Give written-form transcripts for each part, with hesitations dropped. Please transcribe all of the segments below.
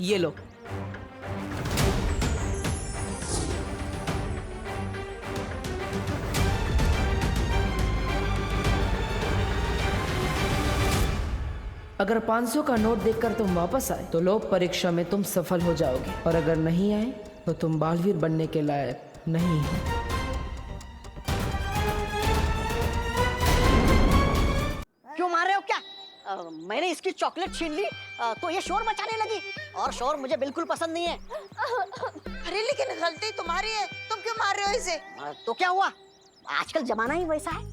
ये लो। अगर 500 का नोट देखकर तुम वापस आए तो लोक परीक्षा में तुम सफल हो जाओगे, और अगर नहीं आए तो तुम बालवीर बनने के लायक नहीं हो। क्यों मार रहे हो क्या? मैंने इसकी चॉकलेट छीन ली तो ये शोर मचाने लगी, और शोर मुझे बिल्कुल पसंद नहीं है। अरे लेकिन गलती तुम्हारी है, तुम क्यों मार रहे हो इसे? तो क्या हुआ, आजकल जमाना ही वैसा है,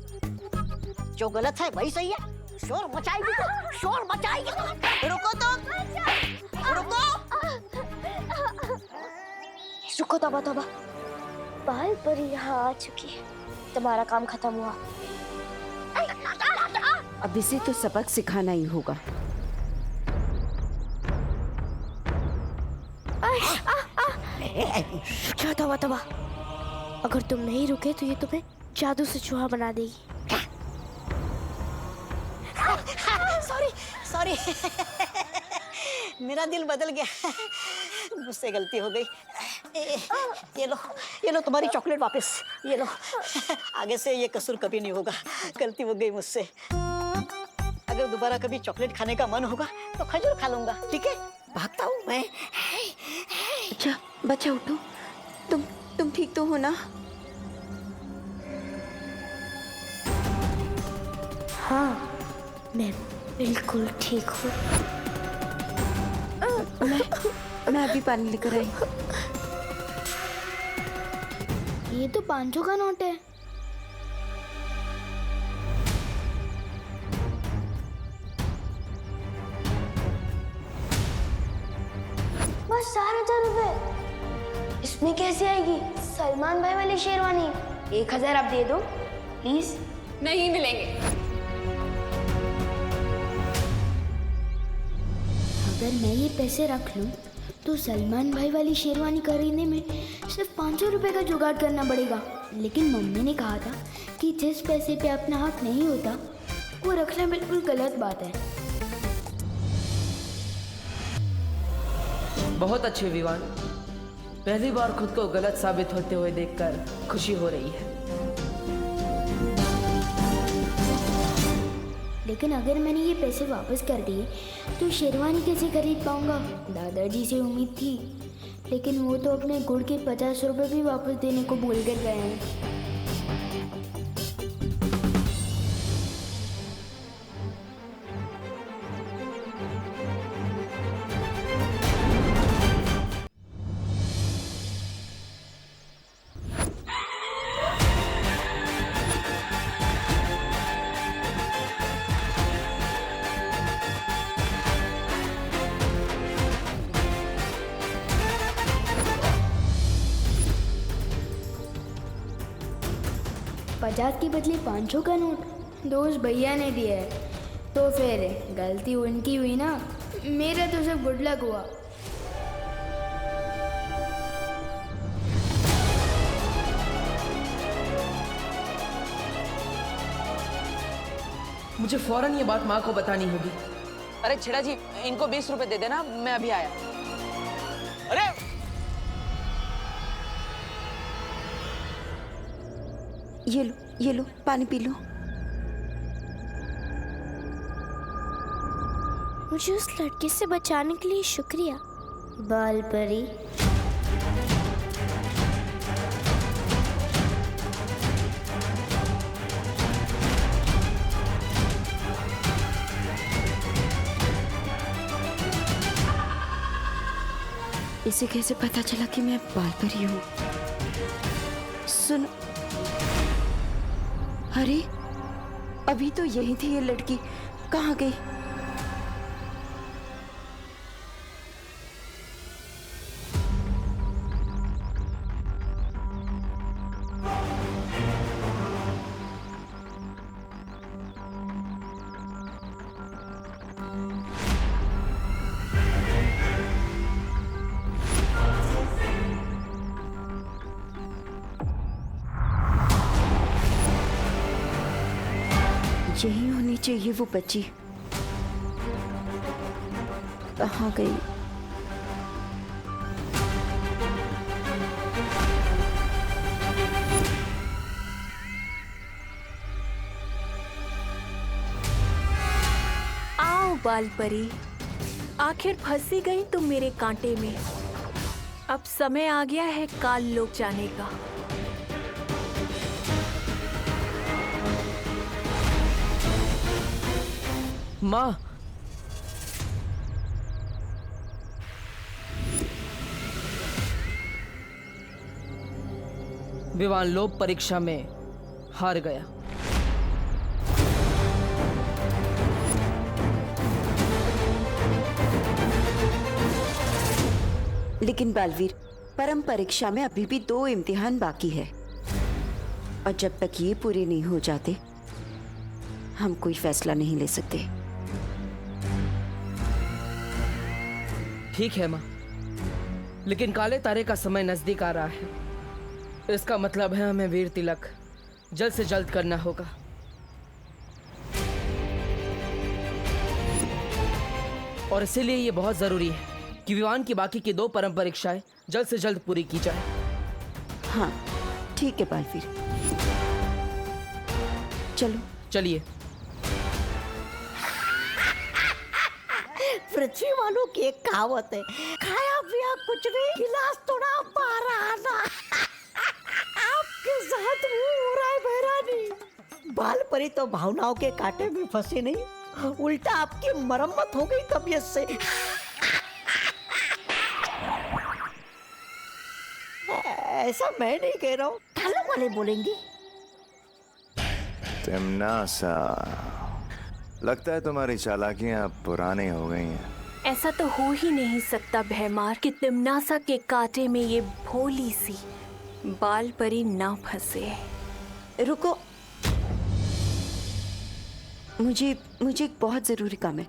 जो गलत है वही सही है। शोर मचाएगी तो शोर मचाएगी। रुको तुम, रुको। रुको, तौबा तौबा, बाल परी यहाँ आ चुकी है, तुम्हारा काम खत्म हुआ। अब इसे तो सबक सिखाना ही होगा। क्या तौबा तौबा, अगर तुम नहीं रुके तो ये तुम्हें जादू से चूहा बना देगी। सॉरी सॉरी मेरा दिल बदल गया, मुझसे गलती हो गई। ये लो तुम्हारी चॉकलेट वापस, ये लो। आगे से ये कसूर कभी नहीं होगा, गलती हो गई मुझसे। अगर दोबारा कभी चॉकलेट खाने का मन होगा तो खजूर खा लूंगा, ठीक है? भागता हूँ मैं। अच्छा बच्चा उठो, तुम ठीक तो हो ना? हाँ, मैं बिल्कुल ठीक हूँ। मैं अभी पानी लेकर आई। ये तो 500 का नोट है। बस 4,000 रुपए, इसमें कैसे आएगी? सलमान भाई वाली शेरवानी। 1,000 आप दे दो प्लीज। नहीं मिलेंगे। अगर मैं ये पैसे रख लूं तो सलमान भाई वाली शेरवानी खरीदने में सिर्फ 500 रुपए का जुगाड़ करना पड़ेगा। लेकिन मम्मी ने कहा था कि जिस पैसे पे अपना हक नहीं होता वो रखना बिल्कुल गलत बात है। बहुत अच्छे विवान, पहली बार खुद को गलत साबित होते हुए देखकर खुशी हो रही है। लेकिन अगर मैंने ये पैसे वापस कर दिए तो शेरवानी कैसे खरीद पाऊंगा? दादाजी से उम्मीद थी, लेकिन वो तो अपने गुड़ के 50 रुपए भी वापस देने को भूल कर गए हैं। पचास के बदले 500 का नोट दोस्त भैया ने दिया है, तो फिर गलती उनकी हुई ना, मेरा तो सब गुड लक हुआ। मुझे फौरन ये बात माँ को बतानी होगी। अरे छेड़ा जी, इनको 20 रुपए दे देना, मैं अभी आया। अरे ये लो पानी पी लो। मुझे उस लड़के से बचाने के लिए शुक्रिया बाल परी। इसे कैसे पता चला कि मैं बाल परी हूँ? सुनो, अरे अभी तो यही थी ये लड़की, कहाँ गई? यही होनी चाहिए वो बच्ची, कहाँ गई? बाल परी, आखिर फंसी गई तुम मेरे कांटे में। अब समय आ गया है काल लोक जाने का। माँ, विवान लोक परीक्षा में हार गया। लेकिन बालवीर, परम परीक्षा में अभी भी 2 इम्तिहान बाकी है और जब तक ये पूरे नहीं हो जाते हम कोई फैसला नहीं ले सकते। ठीक है माँ, लेकिन काले तारे का समय नजदीक आ रहा है। इसका मतलब है हमें वीर तिलक जल्द से जल्द करना होगा। और इसीलिए ये बहुत जरूरी है कि विवान की बाकी की 2 परम परीक्षाएं जल्द से जल्द पूरी की जाए। हाँ ठीक है बालवीर, चलो। चलिए। पृथ्वी वालों की एक कहावत है, खाया पिया कुछ नहीं, गिलास तोड़ा पारा आना। आपके साथ वो हो रहा है बहरानी। बाल परी तो भावनाओं के कांटे में फंसी नहीं, उल्टा आपकी मरम्मत हो गई तबीयत से। ऐसा मैं नहीं कह रहा हूँ, कालों वाले बोलेंगे। तिम्नासा, लगता है तुम्हारी चालाकियां अब पुरानी हो गई हैं। ऐसा तो हो ही नहीं सकता भैमार कि तिम्नासा के कांटे में ये भोली सी बाल परी ना फंसे। रुको, मुझे एक बहुत जरूरी काम है।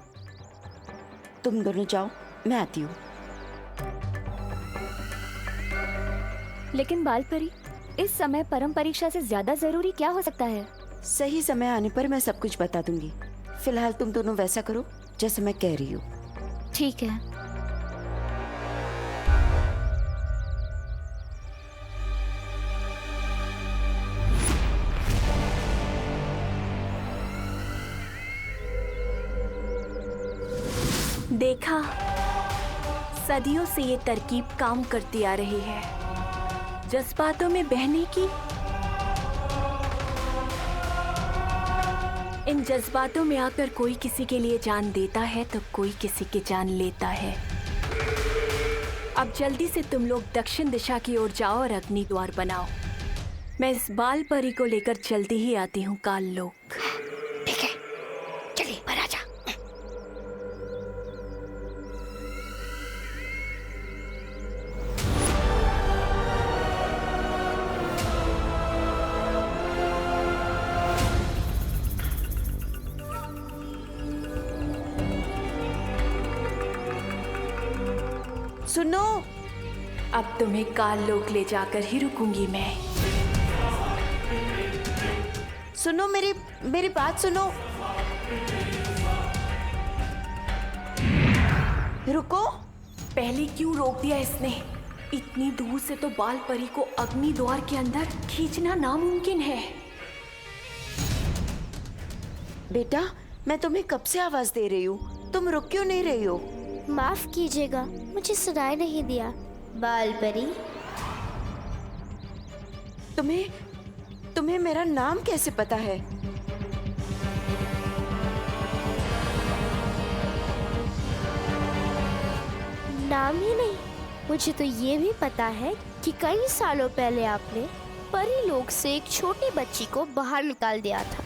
तुम दोनों जाओ, मैं आती हूँ। लेकिन बाल परी, इस समय परम परीक्षा से ज्यादा जरूरी क्या हो सकता है? सही समय आने पर मैं सब कुछ बता दूंगी। फिलहाल तुम दोनों वैसा करो जैसे मैं कह रही हूँ। ठीक है। देखा, सदियों से ये तरकीब काम करती आ रही है, जज्बातों में बहने की। इन जज्बातों में आकर कोई किसी के लिए जान देता है तो कोई किसी की जान लेता है। अब जल्दी से तुम लोग दक्षिण दिशा की ओर जाओ और अग्नि द्वार बनाओ। मैं इस बाल परी को लेकर जल्दी ही आती हूँ काल लोक। ठीक है, चलिए महाराजा। सुनो, अब तुम्हें काल लोक ले जाकर ही रुकूंगी मैं। सुनो, मेरी बात सुनो। रुको। पहले क्यों रोक दिया इसने? इतनी दूर से तो बाल परी को अग्नि द्वार के अंदर खींचना नामुमकिन है। बेटा, मैं तुम्हें कब से आवाज दे रही हूँ, तुम रुक क्यों नहीं रही हो? माफ कीजिएगा, मुझे सुनाई नहीं दिया। बाल परी, तुम्हें मेरा नाम कैसे पता है? नाम ही नहीं, मुझे तो ये भी पता है कि कई सालों पहले आपने परी लोक से एक छोटी बच्ची को बाहर निकाल दिया था।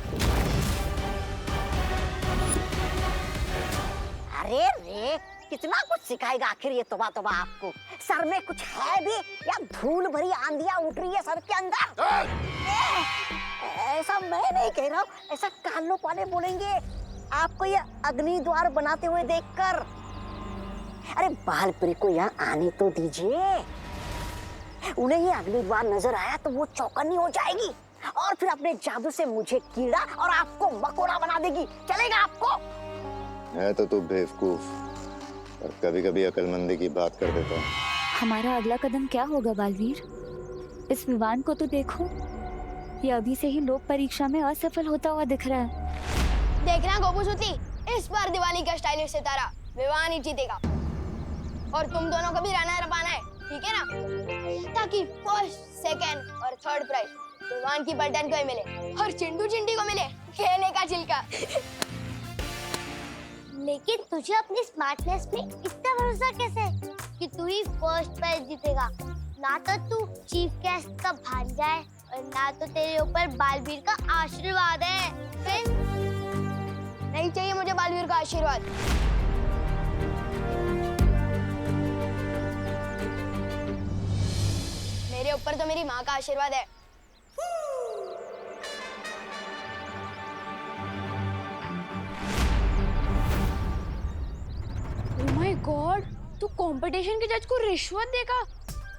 अरे रे, कितना कुछ सिखाएगा आखिर ये तोबा तोबा आपको। सर में कुछ है भी या धूल भरी आंधियां उठ रही है सर के अंदर? ऐसा मैं नहीं कह रहा हूँ, ऐसा कान लोग वाले बोलेंगे आपको ये अग्नि द्वार बनाते हुए देखकर। अरे बाल परी को यहाँ आने तो दीजिए, उन्हें ये अग्नि द्वार नजर आया तो वो चौकन्नी हो जाएगी और फिर अपने जादू से मुझे कीड़ा और आपको मकोड़ा बना देगी। चलेगा आपको? है तो तू बेवकूफ, और कभी कभी अकलमंदी की बात कर देता है। हमारा अगला कदम क्या होगा बालवीर? इस विवान को तो देखो, ये अभी से ही लोक परीक्षा में असफल होता हुआ दिख रहा है। देखना गोपुसुती, इस बार दिवाली का स्टाइलिश सितारा विवान ही जीतेगा और तुम दोनों को भी रनर अप आना है, ठीक है ना? ताकि फर्स्ट, सेकंड और थर्ड प्राइज विवान की पलटन को ही मिले और चिंटू चिंटी को मिले खेलने का छिलका। लेकिन तुझे अपनी स्मार्टनेस पे इतना भरोसा कैसे है कि तू ही फर्स्ट प्राइज जीतेगा? ना तो तू चीफ गेस्ट का भांजा है और ना तो तेरे ऊपर बालवीर का आशीर्वाद है। फिर नहीं चाहिए मुझे बालवीर का आशीर्वाद। मेरे ऊपर तो मेरी माँ का आशीर्वाद है। ओह माय गॉड, तू कंपटीशन के जज को रिश्वत देगा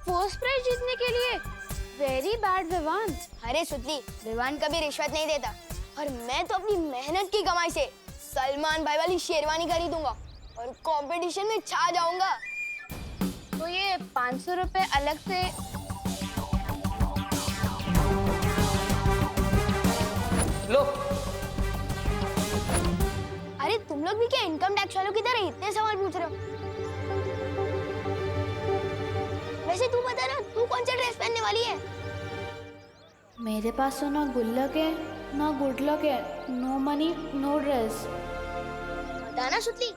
फर्स्ट प्राइज जीतने के लिए? Very bad Vivaan. अरे सुतली, विवान कभी रिश्वत नहीं देता और मैं तो अपनी मेहनत की कमाई से सलमान भाई वाली शेरवानी खरीदूंगा और कंपटीशन में छा जाऊंगा। तो ये 500 रुपए अलग से लो। अरे तुम लोग भी क्या इनकम टैक्स वालों की तरह इतने सवाल पूछ रहे हो? वैसे तू बता ना, तू कौन सा ड्रेस पहनने वाली है? मेरे पास तो ना गुल्लक है ना गुड लक है, नो मनी नो ड्रेस। बताना सुतली।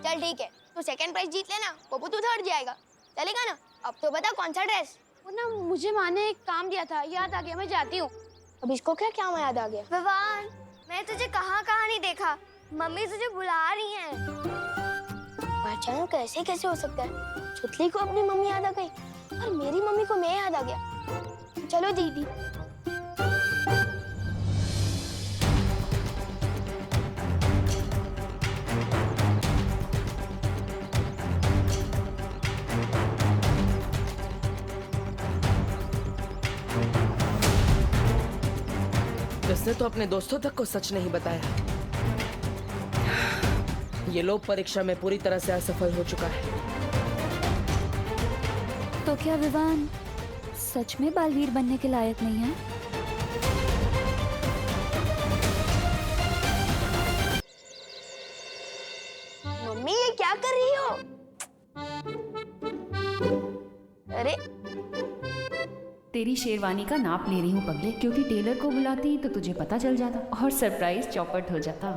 चल ठीक है, तू सेकंड प्राइज जीत लेना, पप्पू तू थर्ड जाएगा, चलेगा ना? अब तो बता कौन सा ड्रेस? वो ना मुझे माँ ने एक काम दिया था, याद आ गया, मैं जाती हूँ। अब इसको क्या क्या याद आ गया? विवान, मैं तुझे कहाँ नहीं देखा। मम्मी तुझे बुला रही है। अचानक कैसे कैसे हो सकता है? सुतली को अपनी मम्मी याद आ गई और मेरी मम्मी को मैं याद आ गया। चलो दीदी। इसने तो अपने दोस्तों तक को सच नहीं बताया। ये लोग परीक्षा में पूरी तरह से असफल हो चुका है। तो क्या विवान सच में बालवीर बनने के लायक नहीं है? मम्मी ये क्या कर रही हो? अरे तेरी शेरवानी का नाप ले रही हूँ पगले, क्योंकि टेलर को बुलाती तो तुझे पता चल जाता और सरप्राइज चौपट हो जाता।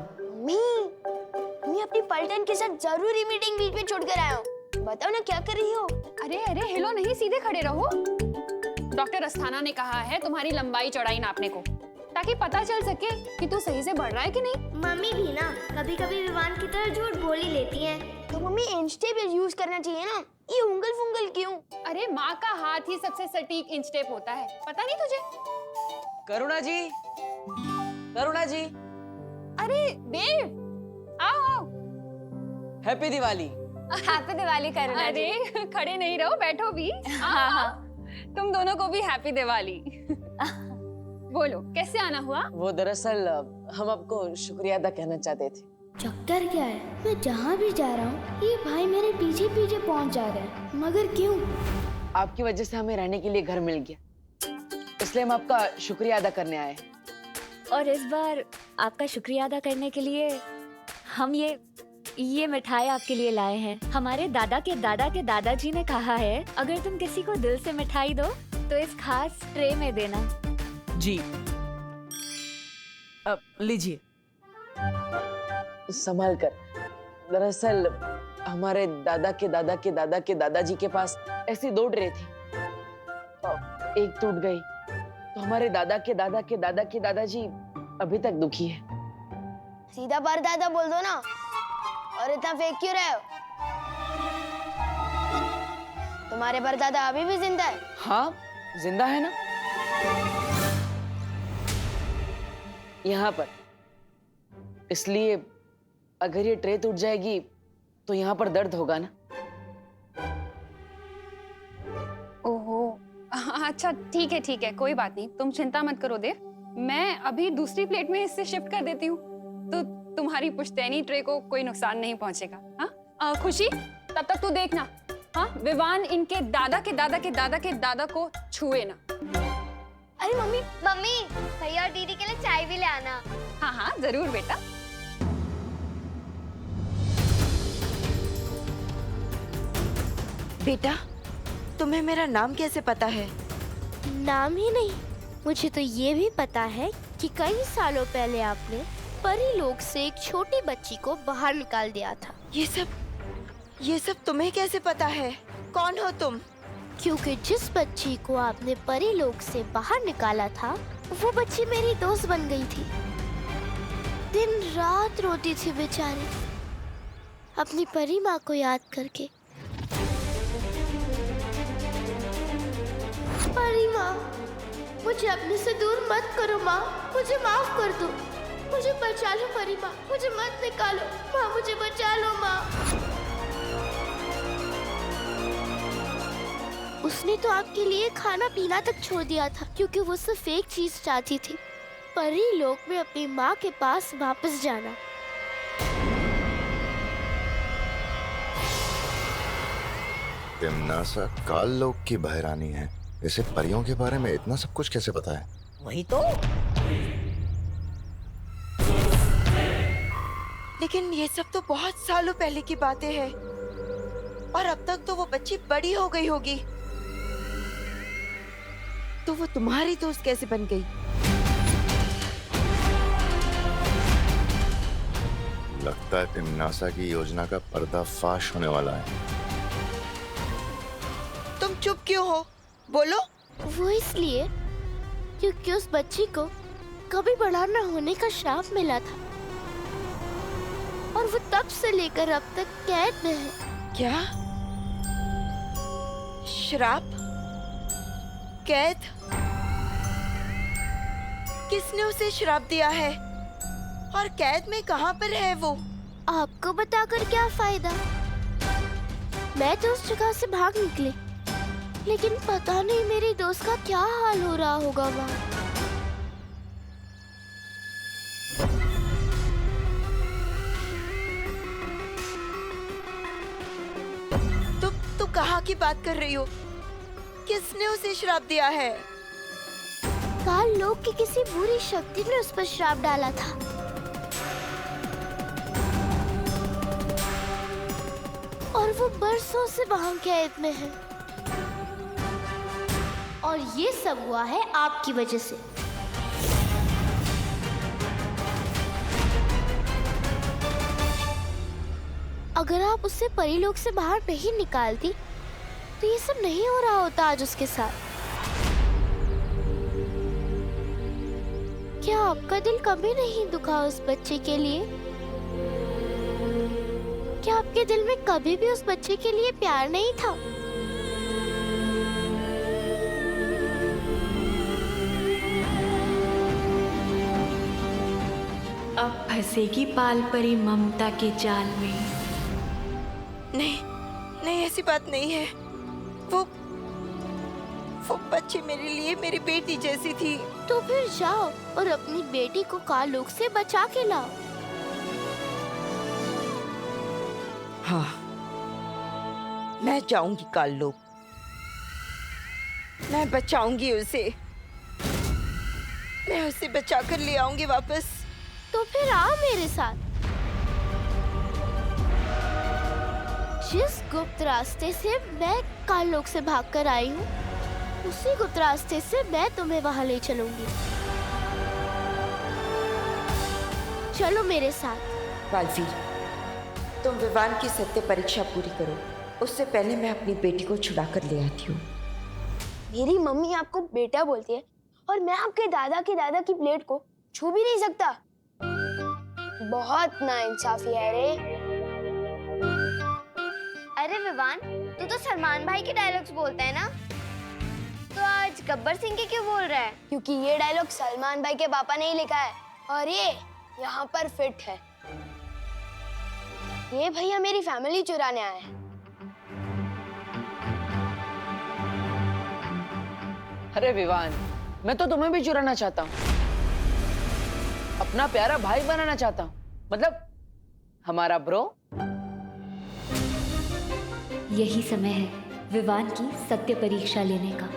मम्मी अपनी पलटन के साथ जरूरी मीटिंग बीच में छोड़ कर आया हूँ। बताओ ना क्या कर रही हो? अरे अरे हिलो नहीं, सीधे खड़े रहो। डॉक्टर अस्थाना ने कहा है तुम्हारी लंबाई चौड़ाई नापने को, ताकि पता चल सके कि तू सही से बढ़ रहा है कि नहीं। मम्मी भी ना कभी कभी विवान की तरह झूठ बोल ही लेती हैं। तो मम्मी इंच टेप यूज करना चाहिए ना, ये उंगल फुंगल क्यों? अरे माँ का हाथ ही सबसे सटीक इंच टेप होता है, पता नहीं तुझे? करुणा जी, करुणा जी, अरे देव, आओ आओ। हैप्पी दिवाली। हैप्पी दिवाली करुणा। अरे खड़े नहीं रहो, बैठो भी। हाँ, तुम दोनों को भी हैप्पी दिवाली। बोलो कैसे आना हुआ? वो दरअसल हम आपको शुक्रिया अदा कहना चाहते थे। चक्कर क्या है, मैं जहाँ भी जा रहा हूँ ये भाई मेरे पीछे पीछे पहुँच जा रहे हैं, मगर क्यों? आपकी वजह से हमें रहने के लिए घर मिल गया, इसलिए हम आपका शुक्रिया अदा करने आए हैं। और इस बार आपका शुक्रिया अदा करने के लिए हम ये मिठाई आपके लिए लाए हैं। हमारे दादा के दादाजी ने कहा है अगर तुम किसी को दिल से मिठाई दो तो इस खास ट्रे में देना। जी अब लीजिए। संभाल कर। दरअसल हमारे दादा के दादाजी के पास ऐसी 2 ट्रे थी, एक टूट गई तो हमारे दादा के दादाजी अभी तक दुखी है। सीधा परदादा बोल दो ना, और इतना फेंक क्यों रहे हो? तुम्हारे परदादा अभी भी जिंदा है? हाँ जिंदा है ना, यहाँ पर। इसलिए अगर ये ट्रे टूट जाएगी तो यहाँ पर दर्द होगा ना। ओहो, अच्छा ठीक है, कोई बात नहीं, तुम चिंता मत करो देव। मैं अभी दूसरी प्लेट में इससे शिफ्ट कर देती हूँ, तो तुम्हारी पुश्तैनी ट्रे को कोई नुकसान नहीं पहुंचेगा। हाँ खुशी, तब तक तू देखना, हाँ विवान इनके दादा के दादा को छुए ना। अरे मम्मी मम्मी भैया और दीदी के लिए चाय भी ले आना। हाँ हाँ जरूर बेटा। बेटा, तुम्हें मेरा नाम कैसे पता है? नाम ही नहीं, मुझे तो ये भी पता है कि कई सालों पहले आपने परी लोक से एक छोटी बच्ची को बाहर निकाल दिया था। ये सब तुम्हें कैसे पता है? कौन हो तुम? क्योंकि जिस बच्ची को आपने परी लोक से बाहर निकाला था, वो बच्ची मेरी दोस्त बन गई थी। दिन रात रोती थी बेचारी, अपनी परी माँ को याद करके। परी माँ, मुझे अपने से दूर मत करो माँ, मुझे माफ कर दो, मुझे बचा लो परी माँ, मुझे मत निकालो माँ, मुझे बचा लो माँ। उसने तो आपके लिए खाना पीना तक छोड़ दिया था, क्योंकि वो सिर्फ एक चीज चाहती थी, परी लोक में अपनी माँ के पास वापस जाना। तिमनासा काल लोक की बहरानी है, इसे परियों के बारे में इतना सब कुछ कैसे पता है? वही तो। लेकिन ये सब तो बहुत सालों पहले की बातें हैं, और अब तक तो वो बच्ची बड़ी हो गई होगी। तो वो तुम्हारी दोस्त कैसे बन गई? लगता है तिमनासा की योजना का पर्दाफाश होने वाला है। तुम चुप क्यों हो? बोलो। वो इसलिए क्योंकि उस बच्ची को कभी बड़ा न होने का श्राप मिला था, और वो तब से लेकर अब तक कैद में है। क्या? श्राप? कैद? किसने उसे श्राप दिया है? और कैद में कहाँ पर है वो? आपको बताकर क्या फायदा? मैं तो उस जगह से भाग निकली, लेकिन पता नहीं मेरी दोस्त का क्या हाल हो रहा होगा वहाँ। तुम कहाँ की बात कर रही हो? किसने उसे श्राप दिया है? काल लोक की किसी बुरी शक्ति ने उस पर श्राप डाला था। और वो बरसों से वहाँ कैद में है। और ये सब हुआ है आपकी वजह से। अगर आप उसे परीलोक से बाहर नहीं निकालती, तो ये सब नहीं हो रहा होता आज उसके साथ। क्या आपका दिल कभी नहीं दुखा उस बच्चे के लिए? क्या आपके दिल में कभी भी उस बच्चे के लिए प्यार नहीं था? अब फंसेगी पाल परी ममता के जाल में। नहीं, ऐसी बात नहीं है। वो बच्ची मेरे लिए मेरी बेटी जैसी थी। तो फिर जाओ और अपनी बेटी को काल लोक से बचा के लाओ। हाँ, मैं जाऊंगी काल लोक। मैं बचाऊंगी उसे। मैं उसे बचा कर ले आऊंगी वापस। तो फिर आओ मेरे साथ। जिस गुप्त रास्ते से मैं काल लोक से भागकर आई हूँ, उसी गुप्त रास्ते से मैं तुम्हें वहाँ ले चलूंगी। चलो मेरे साथ। बालवीर, तुम विवान की सत्य परीक्षा पूरी करो, उससे पहले मैं अपनी बेटी को छुड़ा कर ले आती हूँ। मेरी मम्मी आपको बेटा बोलती है, और मैं आपके दादा के दादा की प्लेट को छू भी नहीं सकता। बहुत नाइंसाफी है रे। अरे विवान, तू तो सलमान भाई के डायलॉग्स बोलता है ना, तो आज गब्बर सिंह के क्यों बोल रहा है? क्योंकि ये डायलॉग सलमान भाई के पापा ने ही लिखा है, और ये यहाँ पर फिट है। ये भैया मेरी फैमिली चुराने आए हैं। अरे विवान, मैं तो तुम्हें भी चुराना चाहता हूँ, अपना प्यारा भाई बनाना चाहता हूँ, मतलब हमारा ब्रो। यही समय है विवान की सत्य परीक्षा लेने का।